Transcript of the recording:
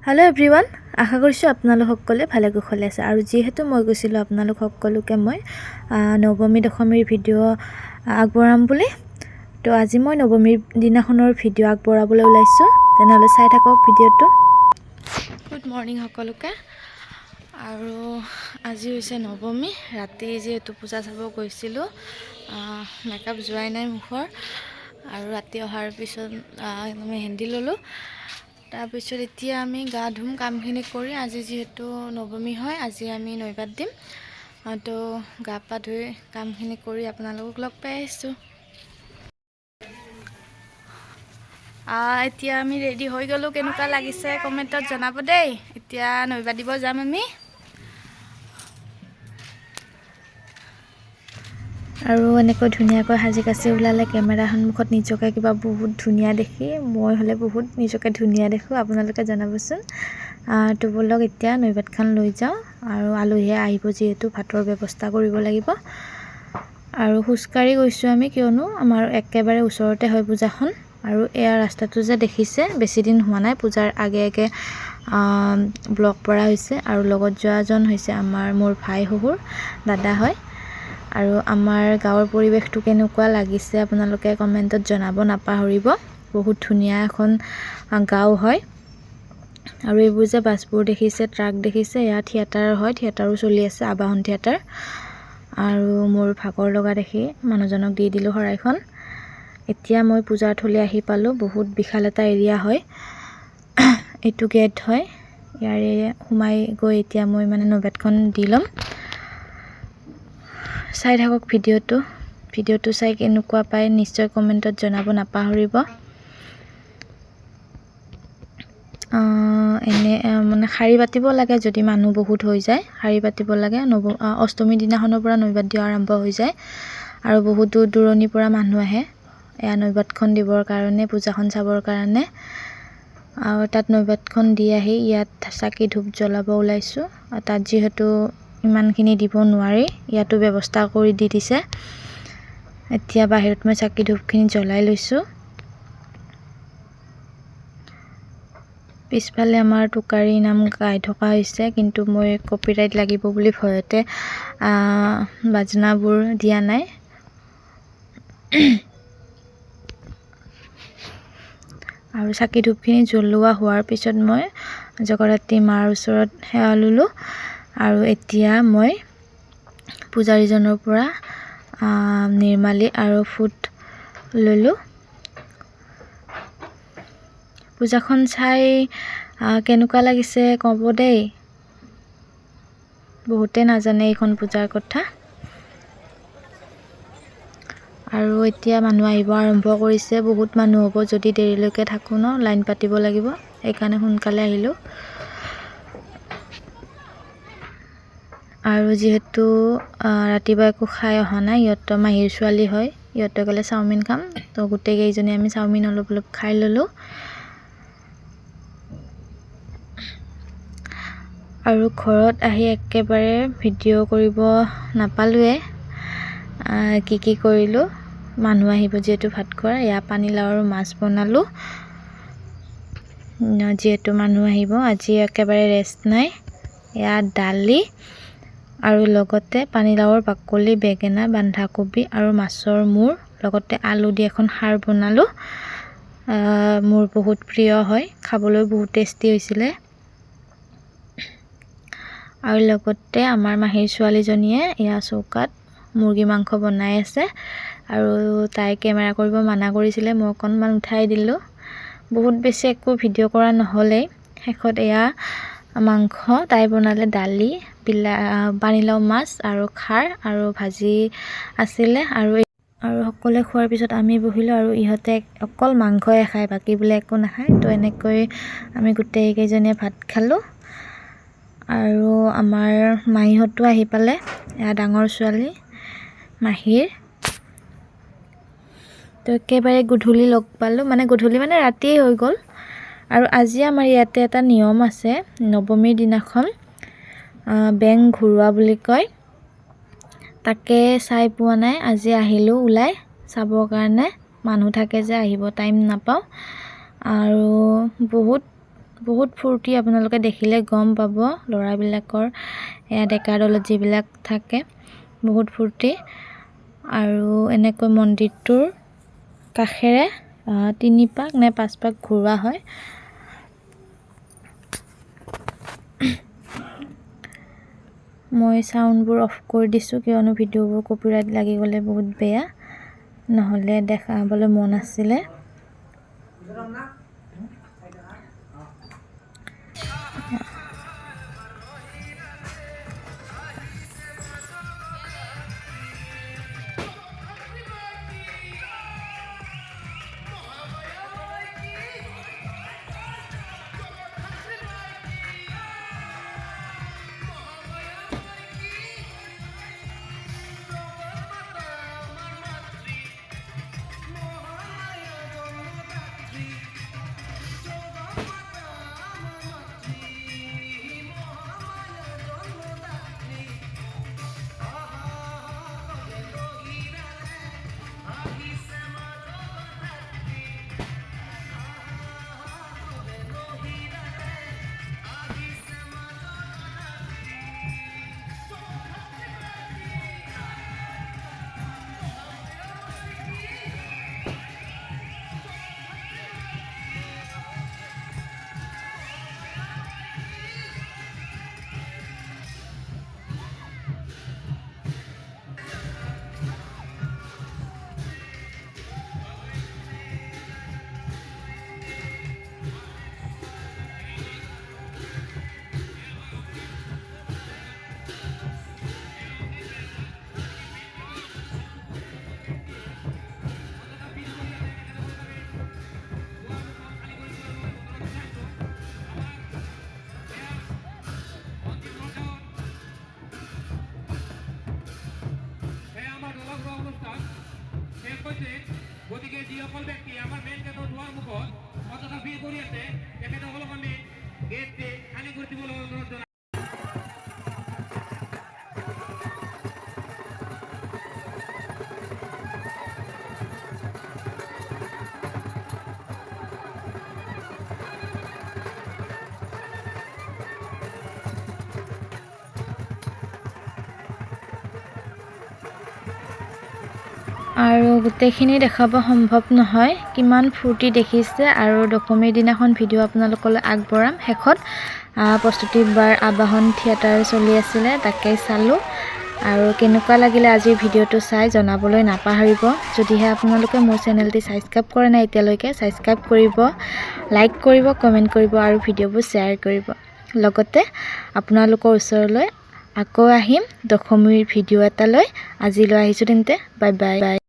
Hello' everyone, আশা কৰিছোঁ আপোনালোক সকলোৱে ভালে কুশলে আছে। আৰু যিহেতু মই গৈছিলোঁ আপোনালোক সকলোকে মই নৱমী দশমীৰ ভিডিঅ' আগবঢ়াম বুলি, তো আজি মই নৱমীৰ দিনাখনৰ ভিডিঅ' আগবঢ়াবলৈ ওলাইছোঁ। তেনেহ'লে চাই থাকক ভিডিঅ'টো। গুড মৰ্ণিং সকলোকে। আৰু আজি হৈছে নৱমী। ৰাতি যিহেতু পূজা চাব গৈছিলোঁ, মেকআপ যোৱাই নাই মুখৰ, আৰু ৰাতি অহাৰ পিছত মেহেন্দি ল'লোঁ। তাৰপিছত এতিয়া আমি গা ধুম কামখিনি কৰি। আজি যিহেতু নৱমী হয়, আজি আমি নৈবাত দিম, তো গা পা ধুই কামখিনি কৰি আপোনালোকক লগ পাই আহিছোঁ। এতিয়া আমি ৰেডি হৈ গ'লোঁ। কেনেকুৱা লাগিছে কমেণ্টত জনাব দেই। এতিয়া নৈবাত দিব যাম আমি। আৰু এনেকৈ ধুনীয়াকৈ সাজি কাচি ওলালে কেমেৰা সন্মুখত নিজকে কিবা বহুত ধুনীয়া দেখি, মই হ'লে বহুত নিজকে ধুনীয়া দেখোঁ। আপোনালোকে জনাবচোন। তো ব'লক এতিয়া নৈবাতখন লৈ যাওঁ। আৰু আলহীয়ে আহিব যিহেতু ভাতৰ ব্যৱস্থা কৰিব লাগিব। আৰু খোজকাঢ়ি গৈছোঁ আমি, কিয়নো আমাৰ একেবাৰে ওচৰতে হয় পূজাখন। আৰু এয়া ৰাস্তাটো যে দেখিছে, বেছি দিন হোৱা নাই, পূজাৰ আগে আগে ব্লগ কৰা হৈছে। আৰু লগত যোৱাজন হৈছে মোৰ ভাই শহুৰ দাদা হয়। আৰু আমাৰ গাঁৱৰ পৰিৱেশটো কেনেকুৱা লাগিছে আপোনালোকে কমেণ্টত জনাব নাপাহৰিব। বহুত ধুনীয়া এখন গাঁও হয়। আৰু এইবোৰ যে বাছবোৰ দেখিছে, ট্ৰাক দেখিছে, এয়া থিয়েটাৰ হয়, থিয়েটাৰো চলি আছে, আবাহন থিয়েটাৰ। আৰু মোৰ ভাগৰ লগা দেখি মানুহজনক দি দিলোঁ শৰাইখন। এতিয়া মই পূজাৰ থলী আহি পালোঁ। বহুত বিশাল এটা এৰিয়া হয়, এইটো গেট হয়। ইয়াৰে সোমাই গৈ এতিয়া মই নৈবাতখন দি ল'ম। চাই থাকক ভিডিঅ'টো চাই কেনেকুৱা পায় নিশ্চয় কমেণ্টত জনাব নাপাহৰিব। এনে শাৰী পাতিব লাগে, যদি মানুহ বহুত হৈ যায় শাৰী পাতিব লাগে। অষ্টমীৰ দিনাখনৰ পৰা নৈবাত দিয়া আৰম্ভ হৈ যায়। আৰু বহুত দূৰ দূৰণিৰ পৰা মানুহ আহে এয়া নৈবাতখন দিবৰ কাৰণে, পূজাখন চাবৰ কাৰণে। আৰু তাত নৈবাতখন দি আহি ইয়াত চাকি ধূপ জ্বলাব ওলাইছোঁ। তাত যিহেতু ইমানখিনি দিব নোৱাৰি, ইয়াতো ব্যৱস্থা কৰি দি দিছে। এতিয়া বাহিৰত মই চাকি ধূপখিনি জ্বলাই লৈছোঁ। পিছফালে আমাৰ টোকাৰী নাম গাই থকা হৈছে, কিন্তু মই কপিৰাইট লাগিব বুলি ভয়তে বাজনাবোৰ দিয়া নাই। আৰু চাকি ধূপখিনি জ্বলোৱা হোৱাৰ পিছত মই জগতী মাৰ ওচৰত সেৱা ল'লোঁ। আৰু এতিয়া মই পূজাৰীজনৰ পৰা নিৰ্মালি আৰু ফুট ল'লোঁ। পূজাখন চাই কেনেকুৱা লাগিছে ক'ব দেই। বহুতে নাজানে এইখন পূজাৰ কথা। আৰু এতিয়া মানুহ আহিব আৰম্ভ কৰিছে। বহুত মানুহ হ'ব যদি দেৰিলৈকে থাকোঁ ন, লাইন পাতিব লাগিব, সেইকাৰণে সোনকালে আহিলোঁ। আৰু যিহেতু ৰাতিপুৱা একো খাই অহা নাই, ইহঁতৰ মাহীৰ ছোৱালী হয়, ইহঁতে ক'লে চাওমিন খাম, তো গোটেইকেইজনী আমি চাওমিন অলপ অলপ খাই ল'লোঁ। আৰু ঘৰত আহি একেবাৰে ভিডিঅ' কৰিব নাপালোৱে, কি কৰিলোঁ। মানুহ আহিব যিহেতু ভাত খোৱাৰ, এয়া পানীলাও আৰু মাছ বনালোঁ। যিহেতু মানুহ আহিব, আজি একেবাৰে ৰেষ্ট নাই। এয়া দালি আৰু লগতে পানীলাওৰ বাকলি, বেঙেনা, বন্ধাকবি আৰু মাছৰ মূৰ, লগতে আলু দি এখন খাৰ বনালোঁ। মোৰ বহুত প্ৰিয় হয়, খাবলৈ বহুত টেষ্টি হৈছিলে। আৰু লগতে আমাৰ মাহীৰ ছোৱালীজনীয়ে এয়া চৌকাত মুৰ্গী মাংস বনাই আছে। আৰু তাই কেমেৰা কৰিব মানা কৰিছিলে, মই অকণমান উঠাই দিলোঁ। বহুত বেছি একো ভিডিঅ' কৰা নহ'লেই। শেষত এয়া মাংস তাই বনালে, দালি, পানীলাও মাছ আৰু খাৰ আৰু ভাজি আছিলে। আৰু সকলোৱে খোৱাৰ পিছত আমি বহিলোঁ। আৰু ইহঁতে অকল মাংসই খায়, বাকী বোলে একো নাখায়। তো এনেকৈ আমি গোটেইকেইজনীয়ে ভাত খালোঁ। আৰু আমাৰ মাহীহঁতো আহি পালে, এয়া ডাঙৰ ছোৱালী মাহীৰ। তো একেবাৰে গধূলি লগ পালোঁ, গধূলি ৰাতিয়ে হৈ গ'ল। আৰু আজি আমাৰ ইয়াতে এটা নিয়ম আছে, নৱমীৰ দিনাখন বেং ঘূৰোৱা বুলি কয়। তাকে চাই পোৱা নাই, আজি আহিলোঁ ওলাই চাবৰ কাৰণে। মানুহ থাকে যে, আহিব টাইম নাপাওঁ। আৰু বহুত বহুত ফূৰ্তি, আপোনালোকে দেখিলে গম পাব ল'ৰাবিলাকৰ ডেকা দলত যিবিলাক থাকে বহুত ফূৰ্তি। আৰু এনেকৈ মন্দিৰটোৰ কাষেৰে 3 পাক নে 5 পাক ঘূৰোৱা হয়। মই চাউণ্ডবোৰ অফ কৰি দিছোঁ কিয়নো ভিডিঅ'বোৰ কপিৰাইট লাগি গ'লে বহুত বেয়া, নহ'লে দেখাবলৈ মন আছিলে। গতিকে যিসকল ব্যক্তি আমাৰ মেইন গেটৰ দুৱাৰ মুখত অযথা ভিৰ কৰি আছে তেখেতসকলক আমি গেট খালী কৰি দিবলৈ অনুৰোধ জনাই। আৰু গোটেইখিনি দেখাব সম্ভৱ নহয়, কিমান ফূৰ্তি দেখিছে। আৰু দশমীৰ দিনাখন ভিডিঅ' আপোনালোকলৈ আগবঢ়াম। শেষত প্ৰস্তুতি বাৰ আবাহন থিয়েটাৰ চলি আছিলে, তাকেই চালোঁ। আৰু কেনেকুৱা লাগিলে আজিৰ ভিডিঅ'টো চাই জনাবলৈ নাপাহৰিব। যদিহে আপোনালোকে মোৰ চেনেলটি ছাবস্ক্ৰাইব কৰা নাই এতিয়ালৈকে, ছাবস্ক্ৰাইব কৰিব, লাইক কৰিব, কমেণ্ট কৰিব আৰু ভিডিঅ'বোৰ শ্বেয়াৰ কৰিব। লগতে আপোনালোকৰ ওচৰলৈ আকৌ আহিম দশমীৰ ভিডিঅ' এটালৈ। আজিলৈ আহিছোঁ তেন্তে, বাই বাই।